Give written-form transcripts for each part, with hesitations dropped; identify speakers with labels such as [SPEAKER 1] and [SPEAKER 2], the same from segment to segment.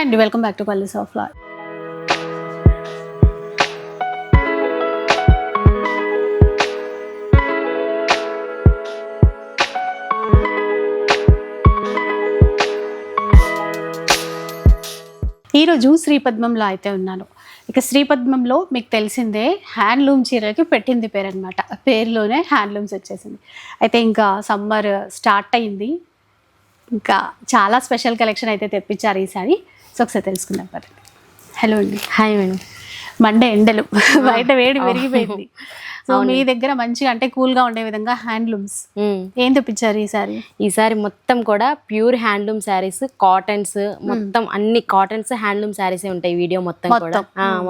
[SPEAKER 1] Hi అండి, welcome back to Palles of life. ఈరోజు శ్రీపద్మంలో అయితే ఉన్నాను. ఇక శ్రీపద్మంలో మీకు తెలిసిందే హ్యాండ్లూమ్ చీరలకి పెట్టింది పేరు అనమాట. పేరులోనే హ్యాండ్లూమ్స్ వచ్చేసింది. అయితే ఇంకా సమ్మర్ స్టార్ట్ అయింది, ఇంకా చాలా స్పెషల్ కలెక్షన్ అయితే తెప్పించారు ఈసారి. సో ఒకసారి తెలుసుకుందాం పదండి. హలో అండి.
[SPEAKER 2] Hi madam.
[SPEAKER 1] మండే ఎండలు, బయట వేడి పెరిగిపోయింది. సో మీ దగ్గర మంచిగా అంటే కూల్గా ఉండే విధంగా హ్యాండ్లూమ్స్ ఏం తెప్పించారు ఈసారి?
[SPEAKER 2] ఈసారి మొత్తం కూడా ప్యూర్ హ్యాండ్లూమ్ శారీస్, కాటన్స్, మొత్తం అన్ని కాటన్స్ హ్యాండ్లూమ్ శారీసే ఉంటాయి. వీడియో మొత్తం కూడా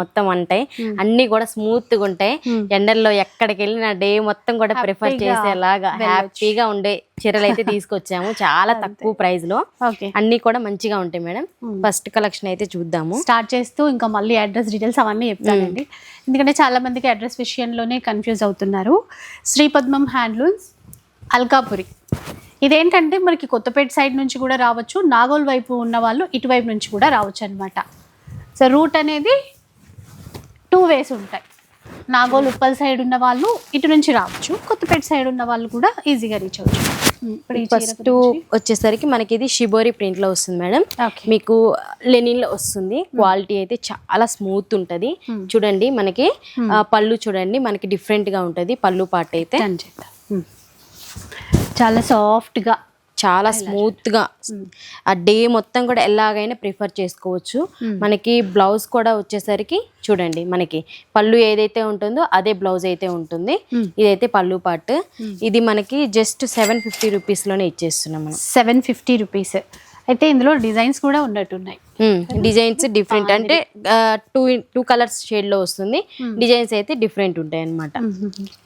[SPEAKER 2] మొత్తం ఉంటాయి. అన్ని కూడా స్మూత్ గా ఉంటాయి. ఎండల్లో ఎక్కడికి వెళ్ళిన డే మొత్తం కూడా ప్రిఫర్ చేసేలాగా హ్యాపీగా ఉండే చీరలు అయితే తీసుకొచ్చాము. చాలా తక్కువ ప్రైస్ లో అన్ని కూడా మంచిగా ఉంటాయి మేడం. ఫస్ట్ కలెక్షన్ అయితే చూద్దాము.
[SPEAKER 1] స్టార్ట్ చేస్తూ ఇంకా మళ్ళీ అడ్రస్ డీటెయిల్స్ అవన్నీ చెప్తానండి, ఎందుకంటే చాలా మందికి అడ్రస్ విషయంలోనే కన్ఫ్యూజ్ అవుతున్నారు. శ్రీపద్మం హ్యాండ్లూమ్స్, అల్కాపురి. ఇదేంటంటే మనకి కొత్తపేట సైడ్ నుంచి కూడా రావచ్చు, నాగోల్ వైపు ఉన్న వాళ్ళు ఇటువైపు నుంచి కూడా రావచ్చు అనమాట. సో రూట్ అనేది 2 ways ఉంటాయి. నాగోల్ ఉప్పల్ సైడ్ ఉన్న వాళ్ళు ఇటు నుంచి రావచ్చు, కొత్తపేట సైడ్ ఉన్న వాళ్ళు కూడా ఈజీగా రీచ్ అవ్వచ్చు.
[SPEAKER 2] ఫస్ట్ వచ్చేసరికి మనకి ఇది షిబోరి ప్రింట్ లో వస్తుంది మేడం. మీకు లెనిన్ లో వస్తుంది. క్వాలిటీ అయితే చాలా స్మూత్ ఉంటది. చూడండి మనకి పళ్ళు చూడండి, మనకి డిఫరెంట్ గా ఉంటది. పళ్ళు పార్ట్ అయితే
[SPEAKER 1] చాలా సాఫ్ట్ గా,
[SPEAKER 2] చాలా స్మూత్ గా ఆ డే మొత్తం కూడా ఎలాగైనా ప్రిఫర్ చేసుకోవచ్చు. మనకి బ్లౌజ్ కూడా వచ్చేసరికి చూడండి, మనకి పళ్ళు ఏదైతే ఉంటుందో అదే బ్లౌజ్ అయితే ఉంటుంది. ఇదైతే పళ్ళు పార్ట్. ఇది మనకి జస్ట్ 750 రూపీస్ లోనే ఇచ్చేస్తున్నాం మనం.
[SPEAKER 1] 750 రూపీస్. అయితే ఇందులో డిజైన్స్ కూడా ఉన్నట్టున్నాయి.
[SPEAKER 2] డిజైన్స్ డిఫరెంట్ అంటే 2 కలర్స్ షేడ్ లో వస్తుంది. డిజైన్స్ అయితే డిఫరెంట్ ఉంటాయి అన్నమాట.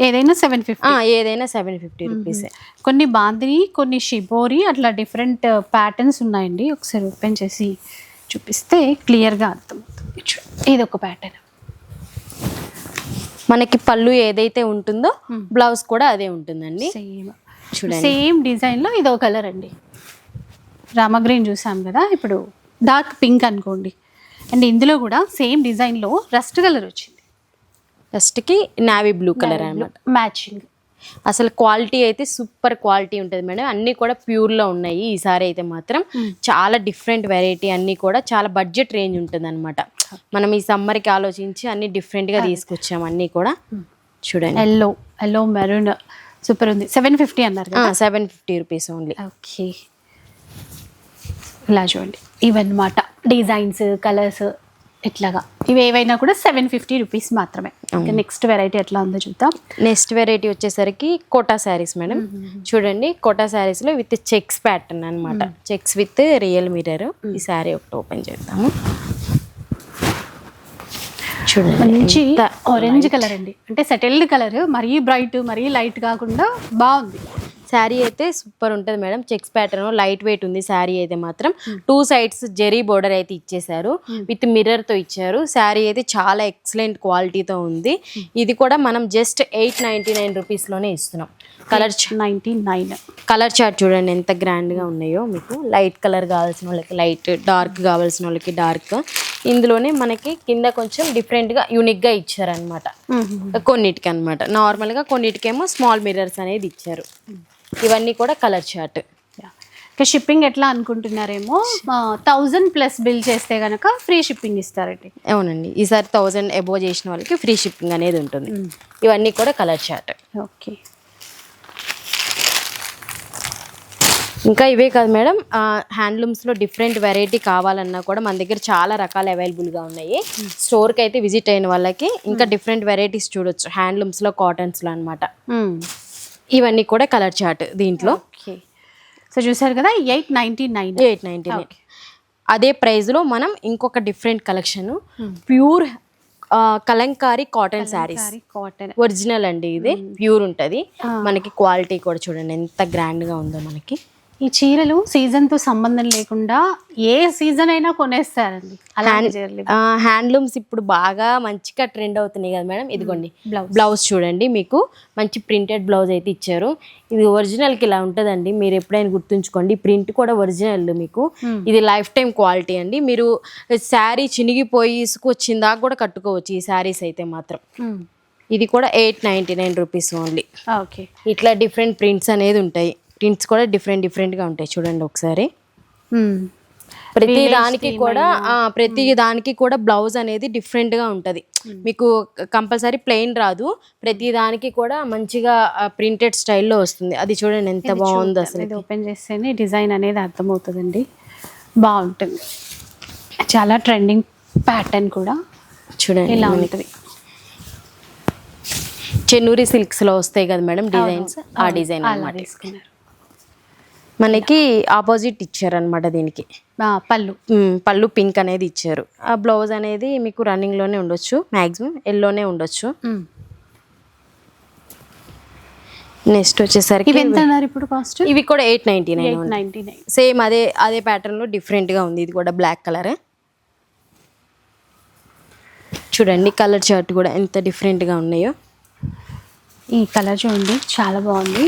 [SPEAKER 1] ఏదైనా 750.
[SPEAKER 2] ఏదైనా 750 రూపీస్.
[SPEAKER 1] కొన్ని బాందిని, కొన్ని షిబోరి, అట్లా డిఫరెంట్ ప్యాటర్న్స్ ఉన్నాయండి. ఒకసారి ఓపెన్ చేసి చూపిస్తే క్లియర్గా అర్థమవుతుంది. ఇది ఒక ప్యాటర్న్.
[SPEAKER 2] మనకి పళ్ళు ఏదైతే ఉంటుందో బ్లౌజ్ కూడా అదే ఉంటుందండి.
[SPEAKER 1] సేమ్ డిజైన్ లో ఇదో కలర్ అండి. రామా గ్రీన్ చూసాం కదా, ఇప్పుడు డార్క్ పింక్ అనుకోండి. అండ్ ఇందులో కూడా సేమ్ డిజైన్ లో రస్ట్ కలర్ వచ్చింది.
[SPEAKER 2] రస్ట్ కి నావీ బ్లూ కలర్ అన్నమాట,
[SPEAKER 1] మ్యాచింగ్.
[SPEAKER 2] అసలు క్వాలిటీ అయితే సూపర్ క్వాలిటీ ఉంటుంది మేడం. అన్ని కూడా ప్యూర్ లో ఉన్నాయి. ఈసారి అయితే మాత్రం చాలా డిఫరెంట్ వెరైటీ, అన్ని కూడా చాలా బడ్జెట్ రేంజ్ ఉంటుంది అనమాట. మనం ఈ సమ్మర్ కి ఆలోచించి అన్ని డిఫరెంట్ గా తీసుకొచ్చాము. అన్ని కూడా చూడండి,
[SPEAKER 1] ఎల్లో మెరూన్ సూపర్ ఉంది. 750 అన్నారు కదా?
[SPEAKER 2] 750 రూపీస్ ఓన్లీ.
[SPEAKER 1] ఓకే, ఇలా చూడండి. ఇవన్నమాట డిజైన్స్, కలర్స్ ఇట్లాగా. ఇవి ఏవైనా కూడా 750 రూపీస్ మాత్రమే. నెక్స్ట్ వెరైటీ ఎట్లా ఉందో చూద్దాం.
[SPEAKER 2] నెక్స్ట్ వెరైటీ వచ్చేసరికి కోటా శారీస్ మేడం. చూడండి, కోటా శారీస్ లో విత్ చెక్స్ ప్యాటర్న్ అనమాట. Checks with real mirror. ఈ శారీ ఒకటి ఓపెన్ చేద్దాము. చూడండి,
[SPEAKER 1] మంచి ఆరెంజ్ కలర్ అండి. అంటే సెటిల్డ్ కలర్, మరీ బ్రైట్ మరీ లైట్ కాకుండా బాగుంది.
[SPEAKER 2] శారీ అయితే సూపర్ ఉంటుంది madam. Checks pattern light weight ఉంది. శారీ అయితే మాత్రం 2 sides జెరీ బోర్డర్ అయితే ఇచ్చేసారు, విత్ మిర్రర్ తో ఇచ్చారు. శారీ అయితే చాలా ఎక్సలెంట్ క్వాలిటీతో ఉంది. ఇది కూడా మనం జస్ట్ 899 రూపీస్ లోనే ఇస్తున్నాం. కలర్
[SPEAKER 1] 99.
[SPEAKER 2] కలర్ చార్ట్ చూడండి ఎంత గ్రాండ్ గా ఉన్నాయో. మీకు లైట్ కలర్ కావాల్సిన వాళ్ళకి లైట్, డార్క్ కావాల్సిన వాళ్ళకి డార్క్. ఇందులోనే మనకి కింద కొంచెం డిఫరెంట్ గా యూనిక్ గా ఇచ్చారనమాట. కొన్నిటికి అనమాట, నార్మల్ గా కొన్నిటికేమో స్మాల్ మిర్రర్స్ అనేది ఇచ్చారు. ఇవన్నీ కూడా కలర్ చార్ట్.
[SPEAKER 1] షిప్పింగ్ ఎట్లా అనుకుంటున్నారేమో, 1000+ బిల్ చేస్తే గనక ఫ్రీ షిప్పింగ్ ఇస్తారండి.
[SPEAKER 2] అవునండి, ఈసారి 1000 అబోవ్ చేసిన వాళ్ళకి ఫ్రీ షిప్పింగ్ అనేది ఉంటుంది. ఇవన్నీ కూడా కలర్ చార్ట్.
[SPEAKER 1] ఓకే,
[SPEAKER 2] ఇంకా ఇవే కాదు మేడం, హ్యాండ్లూమ్స్లో డిఫరెంట్ వెరైటీ కావాలన్నా కూడా మన దగ్గర చాలా రకాలు అవైలబుల్గా ఉన్నాయి. స్టోర్కి అయితే విజిట్ అయిన వాళ్ళకి ఇంకా డిఫరెంట్ వెరైటీస్ చూడొచ్చు హ్యాండ్లూమ్స్లో, కాటన్స్లో అనమాట. ఇవన్నీ కూడా కలర్ చార్ట్ దీంట్లో.
[SPEAKER 1] సో చూసారు కదా, 899.
[SPEAKER 2] అదే ప్రైస్లో మనం ఇంకొక different collection, pure Kalamkari cotton saris. Original అండి, ఇది ప్యూర్ ఉంటుంది. మనకి క్వాలిటీ కూడా చూడండి ఎంత గ్రాండ్ గా ఉందో. మనకి
[SPEAKER 1] ఈ చీరలు సీజన్ తో సంబంధం లేకుండా ఏ సీజన్ అయినా కొనేస్తారండి అలాంటి చీరలు.
[SPEAKER 2] హ్యాండ్లూమ్స్ ఇప్పుడు బాగా మంచిగా ట్రెండ్ అవుతున్నాయి కదా మేడం. ఇదిగోండి బ్లౌజ్ చూడండి, మీకు మంచి ప్రింటెడ్ బ్లౌజ్ అయితే ఇచ్చారు. ఇది ఒరిజినల్కి ఇలా ఉంటుందండి, మీరు ఎప్పుడైనా గుర్తుంచుకోండి. ప్రింట్ కూడా ఒరిజినల్ మీకు. ఇది లైఫ్ టైం క్వాలిటీ అండి. మీరు శారీ చినిగిపోయి ఇసుకొచ్చిన దాకా కూడా కట్టుకోవచ్చు ఈ శారీస్ అయితే మాత్రం. ఇది కూడా 899 రూపీస్ ఓన్లీ.
[SPEAKER 1] ఓకే,
[SPEAKER 2] ఇట్లా డిఫరెంట్ ప్రింట్స్ అనేది ఉంటాయి. ప్రింట్స్ కూడా డిఫరెంట్గా ఉంటాయి చూడండి ఒకసారి. ప్రతి దానికి కూడా బ్లౌజ్ అనేది డిఫరెంట్గా ఉంటుంది. మీకు కంపల్సరీ ప్లెయిన్ రాదు, ప్రతి దానికి కూడా మంచిగా ప్రింటెడ్ స్టైల్లో వస్తుంది. అది చూడండి ఎంత బాగుందో అసలు.
[SPEAKER 1] ఇది ఓపెన్ చేస్తేనే డిజైన్ అనేది అర్థమవుతుందండి, బాగుంటుంది. చాలా ట్రెండింగ్ ప్యాటర్న్ కూడా
[SPEAKER 2] చూడండి
[SPEAKER 1] ఇలా ఉంటుంది.
[SPEAKER 2] చెన్నూరి సిల్క్స్లో వస్తాయి కదా మేడం డిజైన్స్, ఆ డిజైన్ అన్నమాట. మనకి ఆపోజిట్ ఇచ్చారనమాట దీనికి. పళ్ళు పింక్ అనేది ఇచ్చారు. ఆ బ్లౌజ్ అనేది మీకు రన్నింగ్లోనే ఉండొచ్చు, మ్యాక్సిమం ఎల్లోనే ఉండొచ్చు. నెక్స్ట్ వచ్చేసరికి
[SPEAKER 1] ఇప్పుడు కాస్ట్
[SPEAKER 2] ఇవి కూడా 899. సేమ్ అదే ప్యాటర్న్ లో డిఫరెంట్ గా ఉంది. ఇది కూడా బ్లాక్ కలర్ చూడండి. కలర్ చార్ట్ కూడా ఎంత డిఫరెంట్ గా ఉన్నాయో.
[SPEAKER 1] ఈ కలర్ చూడండి చాలా బాగుంది,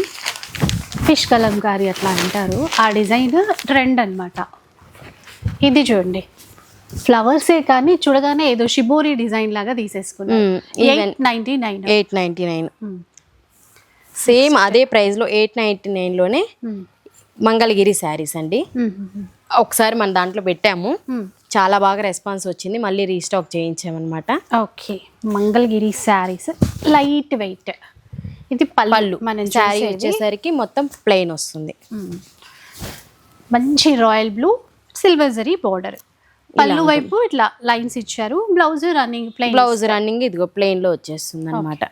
[SPEAKER 1] ఫిష్ కలంకారీ అట్లా అంటారు. ఆ డిజైన్ ట్రెండ్ అన్నమాట. ఇది చూడండి ఫ్లవర్సే కానీ చూడగానే ఏదో షిబోరి డిజైన్ లాగా తీసేసుకున్నారు.
[SPEAKER 2] 899. సేమ్ అదే ప్రైస్ లో 899 లోనే మంగళగిరి శారీస్ అండి. ఒకసారి మన దాంట్లో పెట్టాము, చాలా బాగా రెస్పాన్స్ వచ్చింది, మళ్ళీ రీస్టాక్ చేయించామన్నమాట.
[SPEAKER 1] Okay, Mangalagiri saris light weight. ఇది పళ్ళు, మన
[SPEAKER 2] శారీ వచ్చేసరికి మొత్తం ప్లెయిన్ వస్తుంది.
[SPEAKER 1] మంచి royal blue silver zari border. పళ్ళు వైపు ఇట్లా లైన్స్ ఇచ్చారు. బ్లౌజ్ రన్నింగ్
[SPEAKER 2] ఇదిగో ప్లెయిన్ లో వచ్చేస్తుంది అనమాట.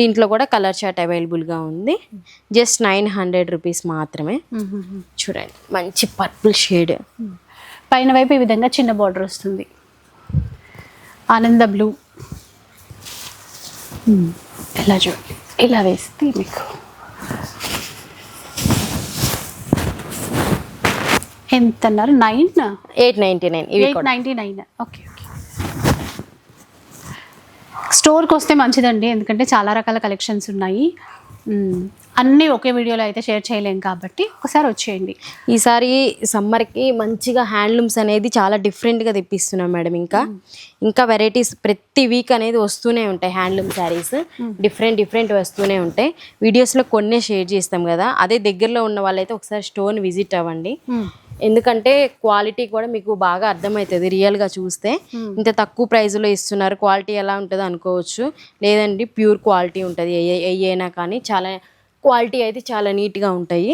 [SPEAKER 2] దీంట్లో కూడా కలర్ చార్ట్ అవైలబుల్గా ఉంది. జస్ట్ 900 రూపీస్ మాత్రమే. చూడండి మంచి పర్పుల్ షేడ్,
[SPEAKER 1] పైన వైపు ఈ విధంగా చిన్న బార్డర్ వస్తుంది. ఆనంద బ్లూ ఇలా చూడండి, ఇలా వేస్తే మీకు ఎంత అన్నారు?
[SPEAKER 2] 899.
[SPEAKER 1] 899. Okay okay. స్టోర్కి వస్తే మంచిదండి, ఎందుకంటే చాలా రకాల కలెక్షన్స్ ఉన్నాయి. అన్నీ ఒకే వీడియోలో అయితే షేర్ చేయలేం కాబట్టి ఒకసారి వచ్చేయండి.
[SPEAKER 2] ఈసారి సమ్మర్కి మంచిగా హ్యాండ్లూమ్స్ అనేది చాలా డిఫరెంట్గా తెప్పిస్తున్నాం మేడం. ఇంకా వెరైటీస్ ప్రతి వీక్ అనేది వస్తూనే ఉంటాయి. హ్యాండ్లూమ్ శారీస్ డిఫరెంట్ వస్తూనే ఉంటాయి. వీడియోస్లో కొన్నే షేర్ చేస్తాం కదా, అదే దగ్గరలో ఉన్న వాళ్ళైతే ఒకసారి స్టోర్ని విజిట్ అవ్వండి. ఎందుకంటే క్వాలిటీ కూడా మీకు బాగా అర్థమవుతుంది రియల్గా చూస్తే. ఇంత తక్కువ ప్రైస్లో ఇస్తున్నారు, క్వాలిటీ ఎలా ఉంటుందో అనుకోవచ్చు. లేదండి ప్యూర్ క్వాలిటీ ఉంటుంది అయినా కానీ, చాలా క్వాలిటీ అయితే చాలా నీట్గా ఉంటాయి.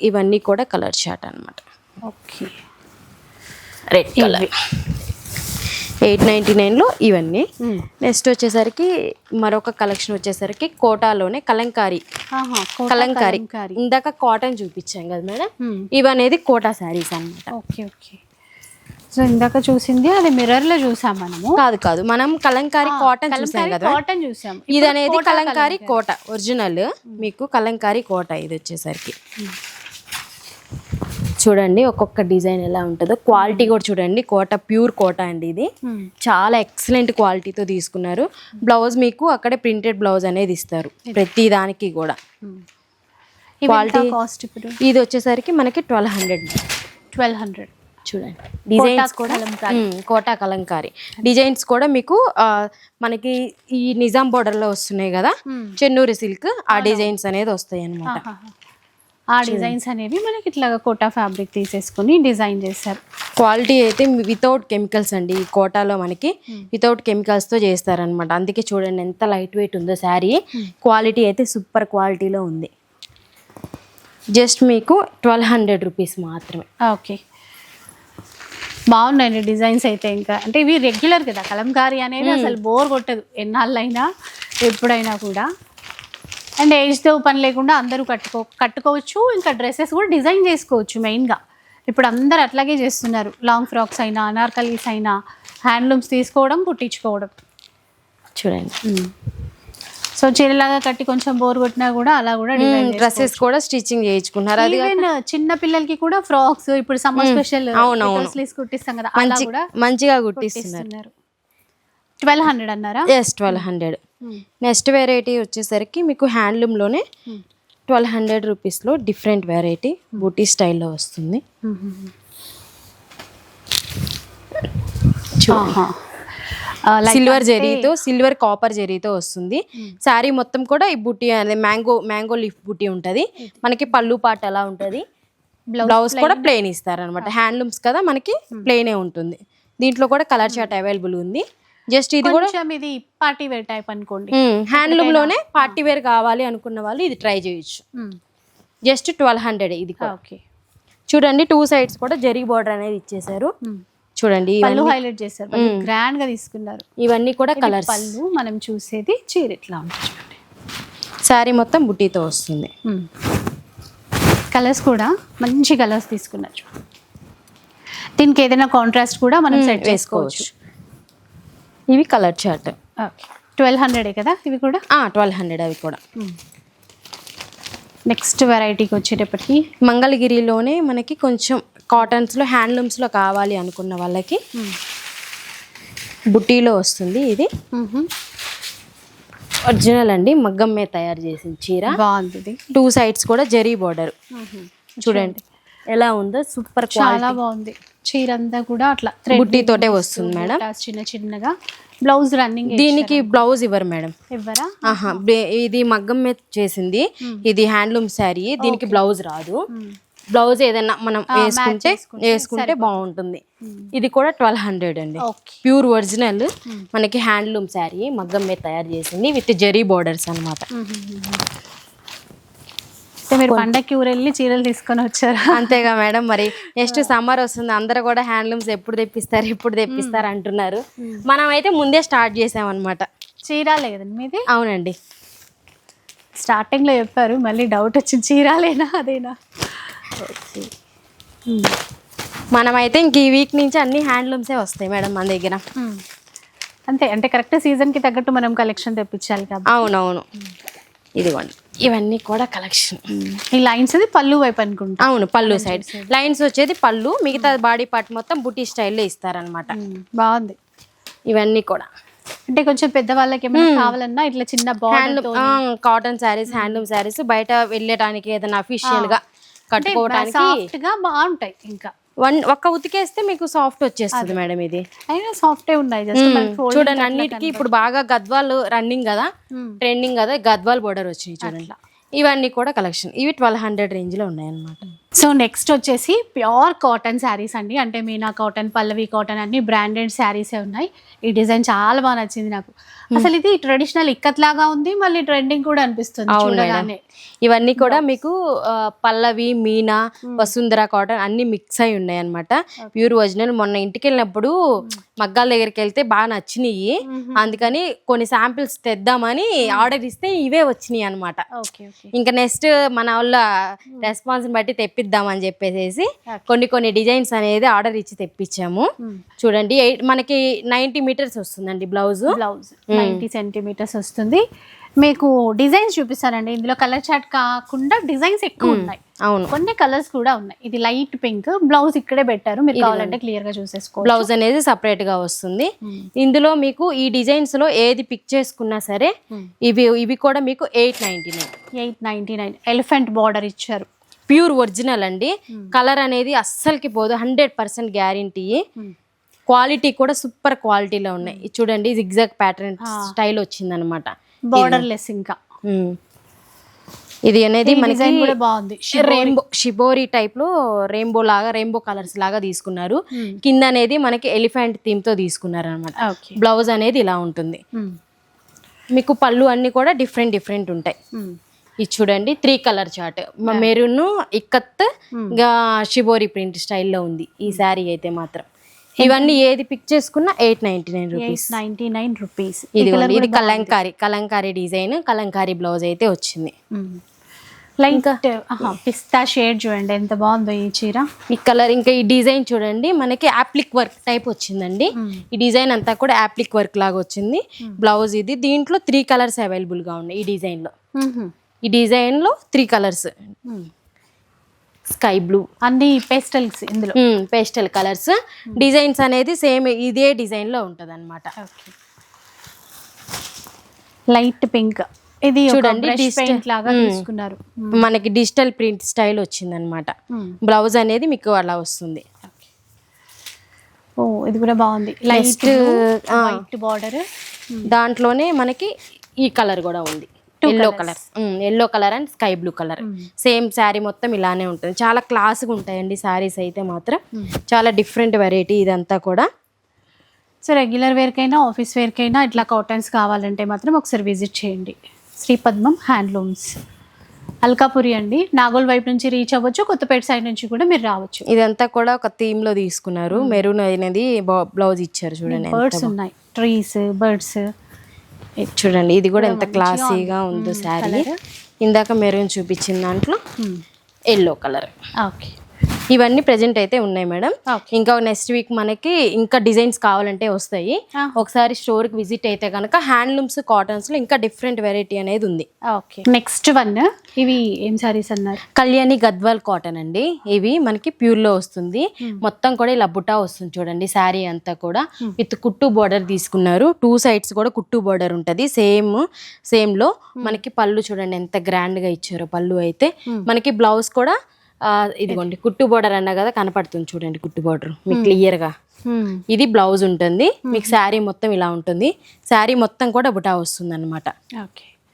[SPEAKER 2] ఇవన్నీ కూడా కలర్ చార్ట్ అనమాట.
[SPEAKER 1] ఓకే,
[SPEAKER 2] రెడ్ కలర్ 899లో ఇవన్నీ. నెక్స్ట్ వచ్చేసరికి మరొక కలెక్షన్ వచ్చేసరికి కోటాలోనే కలంకారీ. ఇందాక కాటన్ చూపించాం కదా మేడం, ఇవనేది కోటా శారీస్ అనమాట.
[SPEAKER 1] Okay okay. సో ఇందాక చూసింది అది మిర్రర్ లో చూసాం మనము.
[SPEAKER 2] కాదు మనం కలంకారీ కాటన్ చూసాం కదా,
[SPEAKER 1] కాటన్ చూసాం.
[SPEAKER 2] ఇది అనేది కలంకారీ కోట ఒరిజినల్. మీకు కలంకారీ కోట ఇది వచ్చేసరికి చూడండి ఒక్కొక్క డిజైన్ ఎలా ఉంటుందో. క్వాలిటీ కూడా చూడండి, కోట ప్యూర్ కోట అండి. ఇది చాలా ఎక్సలెంట్ క్వాలిటీతో తీసుకున్నారు. బ్లౌజ్ మీకు అక్కడే ప్రింటెడ్ బ్లౌజ్ అనేది ఇస్తారు ప్రతి దానికి కూడా. క్వాలిటీ కాస్ట్ ఇది వచ్చేసరికి మనకి 1200. చూడండి డిజైన్స్ కూడా కోటా కలంకారీ డిజైన్స్ కూడా మీకు మనకి ఈ నిజాం బోర్డర్ లో వస్తున్నాయి కదా, చెన్నూరి సిల్క్ ఆ డిజైన్స్ అనేది వస్తాయి అన్నమాట.
[SPEAKER 1] ఆ డిజైన్స్ అనేవి మనకి ఇట్లా కోటా ఫ్యాబ్రిక్ తీసేసుకుని డిజైన్ చేస్తారు.
[SPEAKER 2] క్వాలిటీ అయితే వితౌట్ కెమికల్స్ అండి. ఈ కోటాలో మనకి వితౌట్ కెమికల్స్తో చేస్తారనమాట. అందుకే చూడండి ఎంత లైట్ వెయిట్ ఉందో శారీ. క్వాలిటీ అయితే సూపర్ క్వాలిటీలో ఉంది. జస్ట్ మీకు 1200 రూపీస్ మాత్రమే.
[SPEAKER 1] ఓకే, బాగున్నాయండి డిజైన్స్ అయితే. ఇంకా అంటే ఇవి రెగ్యులర్ కదా, కలంకారీ అనేది అసలు బోర్ కొట్టదు ఎన్నాళ్ళైనా ఎప్పుడైనా కూడా. అండ్ ఏజ్తో పని లేకుండా అందరూ కట్టుకోవచ్చు. ఇంకా డ్రెస్సెస్ కూడా డిజైన్ చేసుకోవచ్చు. మెయిన్గా ఇప్పుడు అందరు అట్లాగే చేస్తున్నారు. లాంగ్ ఫ్రాక్స్ అయినా అనార్కలీస్ అయినా హ్యాండ్లూమ్స్ తీసుకోవడం, కుట్టించుకోవడం.
[SPEAKER 2] చూడండి
[SPEAKER 1] సో చీరలాగా కట్టి కొంచెం బోర్ కొట్టినా కూడా అలా కూడా
[SPEAKER 2] డ్రెస్సెస్ కూడా స్టిచ్చింగ్ చేయించుకున్నారు. అది
[SPEAKER 1] ఈవెన్ చిన్న పిల్లలకి కూడా ఫ్రాక్స్ ఇప్పుడు సమ్మర్ స్పెషల్ కుట్టిస్తాం కదా అలా కూడా
[SPEAKER 2] మంచిగా కుట్టిస్తున్నారు.
[SPEAKER 1] 1200 అన్నారా?
[SPEAKER 2] ఎస్ 1200. నెక్స్ట్ వెరైటీ వచ్చేసరికి మీకు హ్యాండ్లూమ్లోనే 1200 రూపీస్లో డిఫరెంట్ వెరైటీ బూటీ స్టైల్లో వస్తుంది. సిల్వర్ జరీతో, సిల్వర్ కాపర్ జరీతో వస్తుంది. శారీ మొత్తం కూడా ఈ బూటీ అనేది మ్యాంగో లీఫ్ బూటీ ఉంటుంది. మనకి పళ్ళు పాట అలా ఉంటుంది. బ్లౌజ్ కూడా ప్లెయిన్ ఇస్తారు అనమాట. హ్యాండ్లూమ్స్ కదా మనకి ప్లెయినే ఉంటుంది. దీంట్లో కూడా కలర్ చార్ట్ అవైలబుల్ ఉంది. జస్ట్ ఇది కూడా
[SPEAKER 1] ఇది పార్టీ వేర్ టైప్ అనుకోండి.
[SPEAKER 2] హ్యాండ్లూమ్ లోనే పార్టీ వేర్ కావాలి అనుకున్న వాళ్ళు ఇది ట్రై చేయొచ్చు. జస్ట్ 1200 ఇది. చూడండి 2 సైడ్స్ కూడా జరీ బార్డర్ అనేది ఇచ్చేసారు. చూడండి
[SPEAKER 1] హైలైట్ చేశారు, గ్రాండ్ గా తీసుకున్నారు.
[SPEAKER 2] ఇవన్నీ కూడా కలర్స్.
[SPEAKER 1] పళ్ళు మనం చూసేది చీర ఇట్లా ఉంటుంది.
[SPEAKER 2] శారీ మొత్తం బుట్టీతో వస్తుంది.
[SPEAKER 1] కలర్స్ కూడా మంచి కలర్స్ తీసుకున్నారు. దీనికి ఏదైనా కాంట్రాస్ట్ కూడా మనం సెట్ చేసుకోవచ్చు.
[SPEAKER 2] ఇవి కలర్ చార్ట్.
[SPEAKER 1] 1200 కదా ఇవి కూడా?
[SPEAKER 2] 1200 అవి కూడా.
[SPEAKER 1] నెక్స్ట్ వెరైటీకి వచ్చేటప్పటికి
[SPEAKER 2] మంగళగిరిలోనే మనకి కొంచెం కాటన్స్లో హ్యాండ్లూమ్స్లో కావాలి అనుకున్న వాళ్ళకి బుట్టీలో వస్తుంది. ఇది ఒరిజినల్ అండి, మగ్గం మీద తయారు చేసిన చీర.
[SPEAKER 1] బాగుంది.
[SPEAKER 2] 2 సైడ్స్ కూడా జరీ బోర్డర్. చూడండి ఎలా ఉందో, సూపర్,
[SPEAKER 1] చాలా బాగుంది. చీర అంతా కూడా అట్లా
[SPEAKER 2] బుట్టీతోటే వస్తుంది మేడం.
[SPEAKER 1] చిన్న చిన్నగా బ్లౌజ్ రన్నింగ్.
[SPEAKER 2] దీనికి బ్లౌజ్ ఇవ్వరు మేడం.
[SPEAKER 1] ఇవ్వరా?
[SPEAKER 2] ఇది మగ్గం మీద చేసింది, ఇది హ్యాండ్లూమ్ శారీ. దీనికి బ్లౌజ్ రాదు. బ్లౌజ్ ఏదైనా మనం వేసుకుంటే బాగుంటుంది. ఇది కూడా 1200 అండి. ప్యూర్ ఒరిజినల్ మనకి హ్యాండ్లూమ్ శారీ, మగ్గం మీద తయారు చేసింది విత్ జరీ బోర్డర్స్ అనమాట.
[SPEAKER 1] మీరు పండక్కి ఊరెళ్ళి చీరలు తీసుకొని వచ్చారు
[SPEAKER 2] అంతేగా మేడం. మరి నెక్స్ట్ సమ్మర్ వస్తుంది, అందరూ కూడా హ్యాండ్లూమ్స్ ఎప్పుడు తెప్పిస్తారు అంటున్నారు. మనం అయితే ముందే స్టార్ట్ చేసామన్నమాట.
[SPEAKER 1] చీరాలే కదండి మీది?
[SPEAKER 2] అవునండి,
[SPEAKER 1] స్టార్టింగ్ లో చెప్పారు, మళ్ళీ డౌట్ వచ్చింది చీరాలేనా అదేనా.
[SPEAKER 2] మనమైతే ఇంక ఈ వీక్ నుంచి అన్ని హ్యాండ్లూమ్సే వస్తాయి మేడం మన దగ్గర.
[SPEAKER 1] అంతే, అంటే కరెక్ట్ సీజన్ కి తగ్గట్టు మనం కలెక్షన్ తెప్పించాలి కదా.
[SPEAKER 2] అవునవును. ఇదిగోండి, ఇవన్నీ కూడా కలెక్షన్.
[SPEAKER 1] ఈ లైన్స్ అది పళ్ళు వైపు అనుకుంటా.
[SPEAKER 2] అవును, పళ్ళు సైడ్ లైన్స్ వచ్చేది పళ్ళు, మిగతా బాడీ పార్ట్ మొత్తం బుటీ స్టైల్లో ఇస్తారనమాట.
[SPEAKER 1] బాగుంది.
[SPEAKER 2] ఇవన్నీ కూడా
[SPEAKER 1] అంటే కొంచెం పెద్దవాళ్ళకి ఏమైనా కావాలన్నా ఇట్లా చిన్న
[SPEAKER 2] కాటన్ శారీస్, హ్యాండ్లూమ్ శారీస్ బయట వెళ్ళడానికి ఏదైనా అఫీషియల్ గా కట్టుకోవడానికి
[SPEAKER 1] బాగుంటాయి. ఇంకా
[SPEAKER 2] ఒక్క ఉతికేస్తే మీకు సాఫ్ట్ వచ్చేస్తుంది మేడం. ఇది
[SPEAKER 1] అయినా సాఫ్టే ఉన్నాయి.
[SPEAKER 2] చూడండి అన్నిటికీ ఇప్పుడు బాగా గద్వాల్ రన్నింగ్ కదా, ట్రెండింగ్ కదా, గద్వాల్ బోర్డర్ వచ్చినాయి చూడండి. ఇవన్నీ కూడా కలెక్షన్. ఇవి 1200 రేంజ్ లో ఉన్నాయి అన్నమాట.
[SPEAKER 1] సో నెక్స్ట్ వచ్చేసి ప్యూర్ కాటన్ శారీస్ అండి. అంటే మీనా కాటన్, పల్లవి కాటన్ అన్ని బ్రాండెడ్ శారీసే ఉన్నాయి. ఈ డిజైన్ చాలా బాగా నచ్చింది నాకు. అసలు ఇది ట్రెడిషనల్ ఇక్కత్ లాగా ఉంది, మళ్ళీ ట్రెండింగ్ కూడా అనిపిస్తుంది చూడగానే.
[SPEAKER 2] ఇవన్నీ కూడా మీకు పల్లవి, మీనా, వసుంధర కాటన్ అన్ని మిక్స్ అయి ఉన్నాయి అనమాట. Pure original. మొన్న ఇంటికి వెళ్ళినప్పుడు మగ్గాల దగ్గరికి వెళ్తే బాగా నచ్చినాయి, అందుకని కొన్ని శాంపిల్స్ తెద్దామని ఆర్డర్ ఇస్తే ఇవే వచ్చినాయి అనమాట. ఇంకా నెక్స్ట్ మన వాళ్ళ రెస్పాన్స్ బట్టి తెప్పిద్దామని చెప్పేసి కొన్ని డిజైన్స్ అనేది ఆర్డర్ ఇచ్చి తెప్పించాము. చూడండి మనకి 90 మీటర్స్ వస్తుందండి బ్లౌజ్.
[SPEAKER 1] 90 సెంటీమీటర్స్ వస్తుంది. మీకు డిజైన్స్ చూపిస్తానండి. ఇందులో కలర్ చార్ట్ కాకుండా డిజైన్స్ ఎక్కువ ఉన్నాయి.
[SPEAKER 2] అవును,
[SPEAKER 1] కొన్ని కలర్స్ కూడా ఉన్నాయి. ఇది లైట్ పింక్, బ్లౌజ్ ఇక్కడే పెట్టారు, మీరు కావాలంటే క్లియర్ గా చూసేసుకోవచ్చు.
[SPEAKER 2] బ్లౌజ్ అనేది సపరేట్ గా వస్తుంది. ఇందులో మీకు ఈ డిజైన్స్ లో ఏది పిక్ చేసుకున్నా సరే ఇవి కూడా మీకు 899
[SPEAKER 1] ఎలిఫెంట్ బార్డర్ ఇచ్చారు.
[SPEAKER 2] ప్యూర్ ఒరిజినల్ అండి. కలర్ అనేది అస్సలకి పోదు, 100% గ్యారంటీ. క్వాలిటీ కూడా సూపర్ క్వాలిటీలో ఉన్నాయి. చూడండి జిగ్జాగ్ ప్యాటర్న్ స్టైల్ వచ్చింది అనమాట.
[SPEAKER 1] Border less. ఇంకా
[SPEAKER 2] ఇది అనేది మనకి
[SPEAKER 1] కూడా బాగుంది.
[SPEAKER 2] రెయిన్బో షిబోరి టైప్ లో రెయిన్బో కలర్స్ లాగా తీసుకున్నారు. కింద అనేది మనకి ఎలిఫెంట్ థీమ్ తో తీసుకున్నారు అనమాట. బ్లౌజ్ అనేది ఇలా ఉంటుంది. మీకు పళ్ళు అన్ని కూడా డిఫరెంట్ ఉంటాయి. ఇది చూడండి 3 colour chart, maroon, ikat, shibori print స్టైల్లో ఉంది ఈ శారీ అయితే మాత్రం. ఇవన్నీ ఏది పిక్ చేసుకున్నా 899 రూపీస్. ఇది కలంకారీ డిజైన్, కలంకారీ బ్లౌజ్ అయితే వచ్చింది.
[SPEAKER 1] లైట్ పిస్తా షేడ్ చూడండి ఎంత బాగుందో ఈ చీర.
[SPEAKER 2] ఈ కలర్ ఇంకా ఈ డిజైన్ చూడండి మనకి యాప్లిక్ వర్క్ టైప్ వచ్చిందండి. ఈ డిజైన్ అంతా కూడా యాప్లిక్ వర్క్ లాగా వచ్చింది. బ్లౌజ్ ఇది. దీంట్లో 3 కలర్స్ అవైలబుల్ గా ఉన్నాయి ఈ డిజైన్ లో. ఈ డిజైన్ లో 3 కలర్స్, స్కై బ్లూ,
[SPEAKER 1] అన్ని పేస్టల్స్ ఇందులో,
[SPEAKER 2] పేస్టల్ కలర్స్. డిజైన్స్ అనేది సేమ్ ఇదే డిజైన్ లో ఉంటది అనమాట.
[SPEAKER 1] లైట్ పింక్, ఇది
[SPEAKER 2] చూడండి
[SPEAKER 1] పెయింట్ లాగా తీసుకున్నారు.
[SPEAKER 2] మనకి డిజిటల్ ప్రింట్ స్టైల్ వచ్చింది అనమాట. బ్లౌజ్ అనేది మీకు అలా వస్తుంది.
[SPEAKER 1] ఓ ఇది కూడా బాగుంది. లైట్ వైట్ బార్డర్,
[SPEAKER 2] దాంట్లోనే మనకి ఈ కలర్ కూడా ఉంది, yellow colour and sky blue colour. Same sari మొత్తం ఇలానే ఉంటుంది. చాలా క్లాస్గా ఉంటాయండి శారీస్ అయితే మాత్రం. చాలా డిఫరెంట్ వెరైటీ ఇదంతా కూడా.
[SPEAKER 1] సో రెగ్యులర్ వేర్కైనా ఆఫీస్ వేర్కైనా ఇట్లా కాటన్స్ కావాలంటే మాత్రం ఒకసారి విజిట్ చేయండి. శ్రీపద్మం హ్యాండ్లూమ్స్, అల్కాపురి అండి. నాగోల్ వైపు నుంచి రీచ్ అవ్వచ్చు, కొత్తపేట సైడ్ నుంచి కూడా మీరు రావచ్చు.
[SPEAKER 2] ఇదంతా కూడా ఒక థీమ్ లో తీసుకున్నారు. మెరూన్ అనేది బ్లౌజ్ ఇచ్చారు చూడండి.
[SPEAKER 1] బర్డ్స్ ఉన్నాయి, ట్రీస్, బర్డ్స్
[SPEAKER 2] చూడండి. ఇది కూడా ఎంత క్లాసీగా ఉందో శారీ. ఇందాక మెరూన్ చూపించిన దాంట్లో ఎల్లో కలర్.
[SPEAKER 1] ఓకే,
[SPEAKER 2] ఇవన్నీ ప్రెజెంట్ అయితే ఉన్నాయి మేడం. ఇంకా నెక్స్ట్ వీక్ మనకి ఇంకా డిజైన్స్ కావాలంటే వస్తాయి. ఒకసారి స్టోర్ కి విజిట్ అయితే కనుక హ్యాండ్లూమ్స్ కాటన్స్ లో ఇంకా డిఫరెంట్ వెరైటీ అనేది ఉంది.
[SPEAKER 1] ఓకే, నెక్స్ట్ వన్ ఇవి ఏం సారీస్ అన్నారు?
[SPEAKER 2] కళ్యాణి గద్వాల్ కాటన్ అండి. ఇవి మనకి ప్యూర్ లో వస్తుంది. మొత్తం కూడా ఇలా బుటా వస్తుంది చూడండి. శారీ అంతా కూడా విత్ కుట్టు బోర్డర్ తీసుకున్నారు. 2 సైడ్స్ కూడా కుట్టు బోర్డర్ ఉంటది. సేమ్ లో మనకి పళ్ళు చూడండి ఎంత గ్రాండ్ గా ఇచ్చారో. పళ్ళు అయితే మనకి బ్లౌజ్ కూడా ఇదిగోండి కుట్టు బోర్డర్ అన్నా కదా కనపడుతుంది చూడండి. కుట్టు బోర్డర్ మీకు క్లియర్ గా. ఇది బ్లౌజ్ ఉంటుంది. మీకు శారీ మొత్తం ఇలా ఉంటుంది. శారీ మొత్తం కూడా బుటా వస్తుంది అనమాట.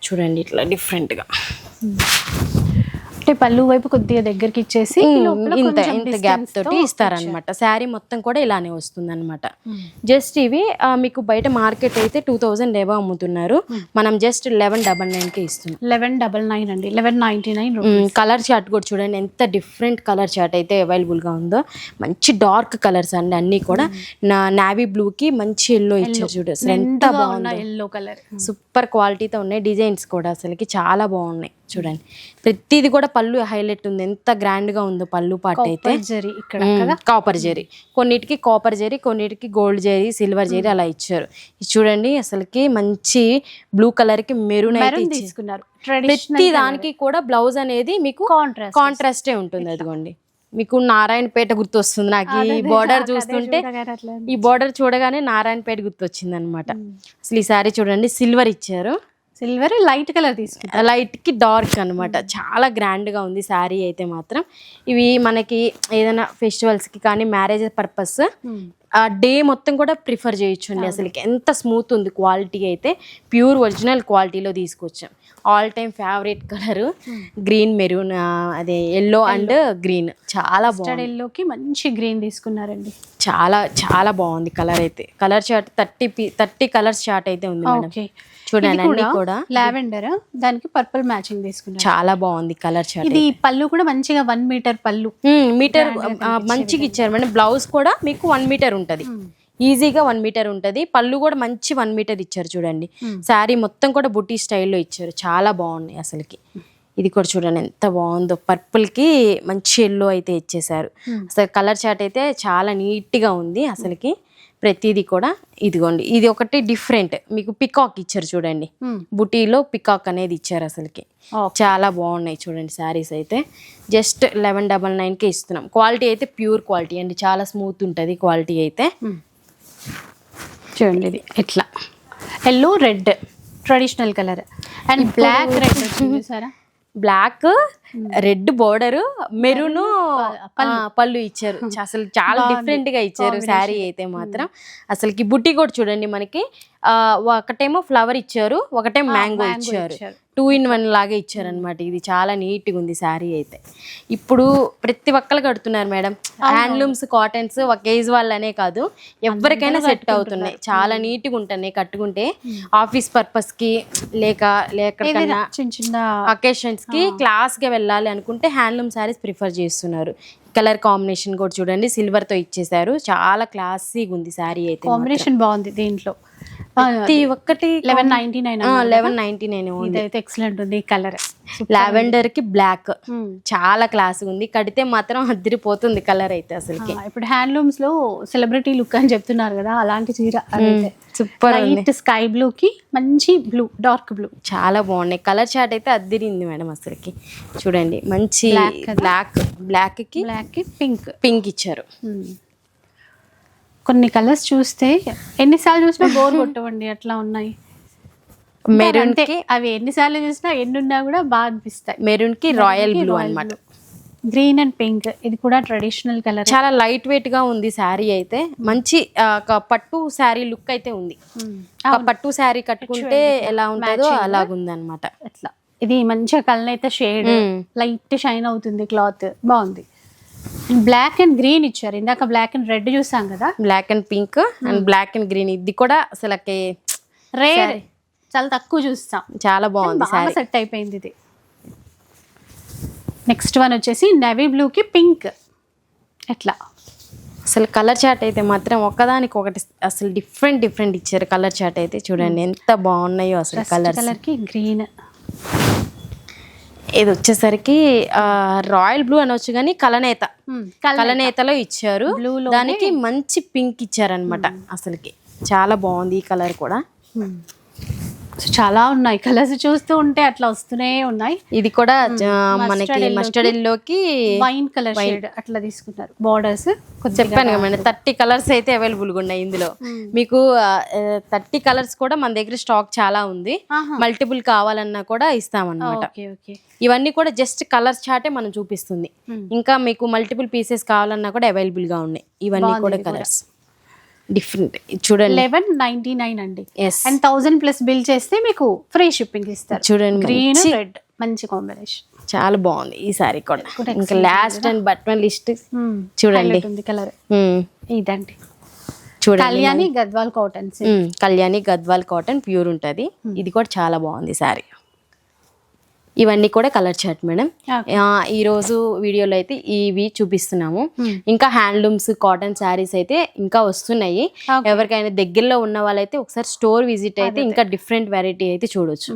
[SPEAKER 2] చూడండి ఇట్లా డిఫరెంట్ గా.
[SPEAKER 1] అంటే పళ్ళు వైపు కొద్దిగా దగ్గరికి ఇచ్చేసి
[SPEAKER 2] ఇంత గ్యాప్ తోటి ఇస్తారనమాట. శారీ మొత్తం కూడా ఇలానే వస్తుంది అనమాట. జస్ట్ ఇవి మీకు బయట మార్కెట్ అయితే 2000 ఏవో అమ్ముతున్నారు. మనం జస్ట్ 1199కి ఇస్తున్నాం.
[SPEAKER 1] 1199 అండి, 1199.
[SPEAKER 2] కలర్ చార్ట్ కూడా చూడండి ఎంత డిఫరెంట్ కలర్ చార్ట్ అయితే అవైలబుల్ గా ఉందో. మంచి డార్క్ కలర్స్ అండి అన్ని కూడా. నావీ బ్లూ కి మంచి ఎల్లో ఇచ్చారు చూడండి. ఎంత బాగుంది
[SPEAKER 1] ఎల్లో కలర్.
[SPEAKER 2] సూపర్ క్వాలిటీతో ఉన్నాయి. డిజైన్స్ కూడా అసలుకి చాలా బాగున్నాయి చూడండి. ప్రతిది కూడా పళ్ళు హైలైట్ ఉంది. ఎంత గ్రాండ్ గా ఉందో పళ్ళు పార్ట్ అయితే. కాపర్ జరీ, కొన్నిటికి కాపర్ జరీ, కొన్నిటికి గోల్డ్ జరీ, సిల్వర్ జరీ అలా ఇచ్చారు. ఇది చూడండి అసలుకి మంచి బ్లూ కలర్ కి మెరూన్ అయితే
[SPEAKER 1] తీసుకున్నారు.
[SPEAKER 2] ప్రతి దానికి కూడా బ్లౌజ్ అనేది మీకు కాంట్రాస్టే ఉంటుంది. అదిగోండి మీకు నారాయణపేట గుర్తు వస్తుంది నాకు. ఈ బోర్డర్ చూస్తుంటే, ఈ బోర్డర్ చూడగానే నారాయణపేట గుర్తు వచ్చింది అనమాట. అసలు ఈ సారీ చూడండి సిల్వర్ ఇచ్చారు.
[SPEAKER 1] సిల్వర్ లైట్ కలర్ తీసుకున్నారు.
[SPEAKER 2] లైట్ కి డార్క్ అనమాట. చాలా గ్రాండ్ గా ఉంది శారీ అయితే మాత్రం. ఇవి మనకి ఏదైనా ఫెస్టివల్స్ కి కానీ మ్యారేజ్ పర్పస్ ఆ డే మొత్తం కూడా ప్రిఫర్ చేయొచ్చు అండి. అసలుకి ఎంత స్మూత్ ఉంది. క్వాలిటీ అయితే ప్యూర్ ఒరిజినల్ క్వాలిటీలో తీసుకొచ్చాం. All time favourite colour green maroon, అదే ఎల్లో అండ్ గ్రీన్. చాలా బాగుంది.
[SPEAKER 1] ఎల్లోకి మంచి గ్రీన్ తీసుకున్నారండి.
[SPEAKER 2] చాలా చాలా బాగుంది కలర్ అయితే. కలర్ చార్ట్ 30 కలర్స్ చార్ట్ అయితే ఉంది మేడం. చూడండి అన్ని కూడా
[SPEAKER 1] లావెండర్, దానికి పర్పుల్ మ్యాచింగ్ తీసుకున్నారు.
[SPEAKER 2] చాలా బాగుంది కలర్ చార్ట్.
[SPEAKER 1] ఇది పళ్ళు కూడా మంచిగా 1 మీటర్ పళ్ళు.
[SPEAKER 2] మీటర్ మంచిగా ఇచ్చారు మేడం. బ్లౌజ్ కూడా మీకు 1 మీటర్ ఉంటది. ఈజీగా 1 మీటర్ ఉంటది. పళ్ళు కూడా మంచి 1 మీటర్ ఇచ్చారు చూడండి. శారీ మొత్తం కూడా బుటీ స్టైల్లో ఇచ్చారు. చాలా బాగున్నాయి అసలుకి. ఇది కూడా చూడండి ఎంత బాగుందో. పర్పుల్ కి మంచి ఎల్లో అయితే ఇచ్చేసారు. అసలు కలర్ చార్ట్ అయితే చాలా నీట్ గా ఉంది అసలుకి. ప్రతిదీ కూడా ఇదిగోండి. ఇది ఒకటి డిఫరెంట్ మీకు పికాక్ ఇచ్చారు చూడండి. బుటీలో పికాక్ అనేది ఇచ్చారు అసలుకి. చాలా బాగున్నాయి చూడండి శారీస్ అయితే. జస్ట్ 1199కే ఇస్తున్నాం. క్వాలిటీ అయితే ప్యూర్ క్వాలిటీ అండి. చాలా స్మూత్ ఉంటుంది క్వాలిటీ అయితే.
[SPEAKER 1] చూడండి ఇది ఎట్లా yellow red traditional colour and black red చూసారా.
[SPEAKER 2] బ్లాక్ రెడ్ బోర్డర్, మెరూన్ పళ్ళు ఇచ్చారు. అసలు చాలా డిఫరెంట్ గా ఇచ్చారు శారీ అయితే మాత్రం. అసలుకి బుట్టి కూడా చూడండి మనకి ఒకటేమో ఫ్లవర్ ఇచ్చారు, ఒకటేమో మ్యాంగో ఇచ్చారు. 2 in 1 లాగా ఇచ్చారనమాట. ఇది చాలా నీట్గా ఉంది శారీ అయితే. ఇప్పుడు ప్రతి ఒక్కరు కడుతున్నారు మేడం. హ్యాండ్లూమ్స్ కాటన్స్ ఒక ఏజ్ వాళ్ళనే కాదు ఎవరికైనా సెట్ అవుతున్నాయి. చాలా నీట్గా ఉంటున్నాయి కట్టుకుంటే. ఆఫీస్ పర్పస్ కి లేక చిన్న చిన్న అకేషన్స్ కి క్లాస్ గా వెళ్ళాలి అనుకుంటే హ్యాండ్లూమ్ శారీస్ ప్రిఫర్ చేస్తున్నారు. కలర్ కాంబినేషన్ కూడా చూడండి సిల్వర్ తో ఇచ్చేసారు. చాలా క్లాసీగా ఉంది శారీ అయితే.
[SPEAKER 1] కాంబినేషన్ బాగుంది దీంట్లో.
[SPEAKER 2] ప్రతి ఒక్కటి
[SPEAKER 1] 1199
[SPEAKER 2] 1199
[SPEAKER 1] ఇదైతే ఎక్సలెంట్ ఉంది కలర్.
[SPEAKER 2] లావెండర్ కి బ్లాక్ చాలా క్లాస్ ఉంది, కడితే మాత్రం అదిరిపోతుంది కలర్ అయితే అసలుకి.
[SPEAKER 1] ఇప్పుడు హ్యాండ్లూమ్స్ లో సెలబ్రిటీ లుక్ అని చెప్తున్నారు కదా, అలాంటి చీర
[SPEAKER 2] సూపర్
[SPEAKER 1] లైట్ స్కై బ్లూ కి మంచి బ్లూ, డార్క్ బ్లూ
[SPEAKER 2] చాలా బాగున్నాయి. కలర్ చార్ట్ అయితే అద్దిరింది మేడం అసలుకి. చూడండి మంచి బ్లాక్ కి పింక్ ఇచ్చారు.
[SPEAKER 1] కొన్ని కలర్స్ చూస్తే ఎన్నిసార్లు చూసినా బోర్ కొట్టవండి, అట్లా ఉన్నాయి.
[SPEAKER 2] మెరూన్ కి
[SPEAKER 1] అవి ఎన్నిసార్లు చూసినా ఎన్నున్నా కూడా బాగా అనిపిస్తాయి.
[SPEAKER 2] మెరూన్ కి రాయల్ బ్లూ అన్నమాట.
[SPEAKER 1] గ్రీన్ అండ్ పింక్, ఇది కూడా ట్రెడిషనల్ కలర్.
[SPEAKER 2] చాలా లైట్ వెయిట్ గా ఉంది శారీ అయితే. మంచి ఒక పట్టు శారీ లుక్ అయితే ఉంది. ఒక పట్టు శారీ కట్టుకుంటే ఎలా ఉంటుందో అలాగుంది అనమాట.
[SPEAKER 1] అట్లా ఇది మంచిగా కలర్ అయితే షేడ్ లైట్ షైన్ అవుతుంది, క్లాత్ బాగుంది. బ్లాక్ అండ్ గ్రీన్ ఇచ్చారు, ఇందాక బ్లాక్ అండ్ రెడ్ చూసాం కదా.
[SPEAKER 2] Black and pink and black and green, ఇది కూడా అసలు
[SPEAKER 1] రేర్, చాలా తక్కువ చూస్తాం.
[SPEAKER 2] చాలా బాగుంది,
[SPEAKER 1] బాగా సెట్ అయిపోయింది ఇది. నెక్స్ట్ వన్ వచ్చేసి నేవీ బ్లూ కి పింక్. ఎట్లా
[SPEAKER 2] అసలు కలర్ చార్ట్ అయితే మాత్రం ఒకదానికి ఒకటి అసలు డిఫరెంట్ ఇచ్చారు. కలర్ చార్ట్ అయితే చూడండి ఎంత బాగున్నాయో అసలు.
[SPEAKER 1] కలర్ కి గ్రీన్,
[SPEAKER 2] ఇది వచ్చేసరికి రాయల్ బ్లూ అనొచ్చు కానీ కలనేతలో ఇచ్చారు. దానికి మంచి పింక్ ఇచ్చారనమాట. అసలుకి చాలా బాగుంది ఈ కలర్ కూడా.
[SPEAKER 1] చాలా ఉన్నాయి కలర్స్, చూస్తూ ఉంటే అట్లా వస్తూనే ఉన్నాయి.
[SPEAKER 2] ఇది కూడా మనకి మస్టర్డ్ ఎల్లోకి
[SPEAKER 1] వైన్ కలర్ షేడ్ అట్లా తీసుకున్నారు. బార్డర్స్
[SPEAKER 2] చెప్పాను కదా 30 కలర్స్ అయితే అవైలబుల్ గా ఉన్నాయి ఇందులో. మీకు 30 కలర్స్ కూడా మన దగ్గర స్టాక్ చాలా ఉంది. మల్టిపుల్ కావాలన్నా కూడా ఇస్తామన్నమాట. ఇవన్నీ కూడా జస్ట్ కలర్ చార్టే మనం చూపిస్తుంది. ఇంకా మీకు మల్టిపుల్ పీసెస్ కావాలన్నా కూడా అవైలబుల్ గా ఉన్నాయి. ఇవన్నీ కూడా కలర్స్ డిఫరెంట్. చూడండి
[SPEAKER 1] 1199 అండి. అండ్ 1000 ప్లస్ బిల్ చేస్తే మీకు ఫ్రీ షిప్పింగ్ ఇస్తారు.
[SPEAKER 2] చూడండి
[SPEAKER 1] గ్రీన్ రెడ్ మంచి కాంబినేషన్,
[SPEAKER 2] చాలా బాగుంది ఈ సారీ కూడా. ఇంకా లాస్ట్ అండ్ బటన్ లిస్ట్ చూడండి
[SPEAKER 1] కలర్ ఇదండి.
[SPEAKER 2] చూడండి
[SPEAKER 1] Kalyani Gadwal cotton,
[SPEAKER 2] Kalyani Gadwal cotton pure ఉంటుంది. ఇది కూడా చాలా బాగుంది సారీ. ఇవన్నీ కూడా కలర్ చార్ట్ మేడం. ఈ రోజు వీడియోలో అయితే ఇవి చూపిస్తున్నాము. ఇంకా హ్యాండ్లూమ్స్ కాటన్ శారీస్ అయితే ఇంకా వస్తున్నాయి. ఎవరికైనా దగ్గరలో ఉన్న వాళ్ళైతే ఒకసారి స్టోర్ విజిట్ అయితే ఇంకా డిఫరెంట్ వెరైటీ అయితే చూడొచ్చు.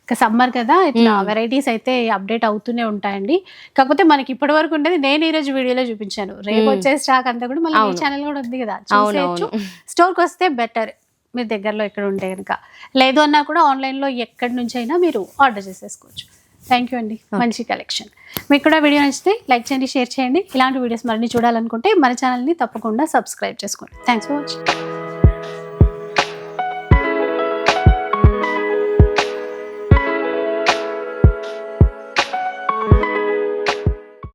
[SPEAKER 1] ఇంకా సమ్మర్ కదా, ఇట్లా వెరైటీస్ అయితే అప్డేట్ అవుతూనే ఉంటాయండి. కాకపోతే మనకి ఇప్పటి వరకు ఉండేది నేను ఈ రోజు వీడియోలో చూపించాను. రేపు వచ్చే స్టాక్ అంతా కూడా మళ్ళీ ఈ ఛానల్ కూడా ఉంది కదా, చూసేయచ్చు. స్టోర్కి వస్తే బెటర్, మీరు దగ్గరలో ఎక్కడ ఉంటే కనుక. లేదు అన్నా కూడా ఆన్లైన్లో ఎక్కడి నుంచి అయినా మీరు ఆర్డర్ చేసేసుకోవచ్చు. థ్యాంక్ యూ అండి, మంచి కలెక్షన్. మీకు కూడా వీడియో నచ్చితే లైక్ చేయండి, షేర్ చేయండి. ఇలాంటి వీడియోస్ మరిన్ని చూడాలనుకుంటే మన ఛానల్ని తప్పకుండా సబ్స్క్రైబ్ చేసుకోండి. Thanks for watching.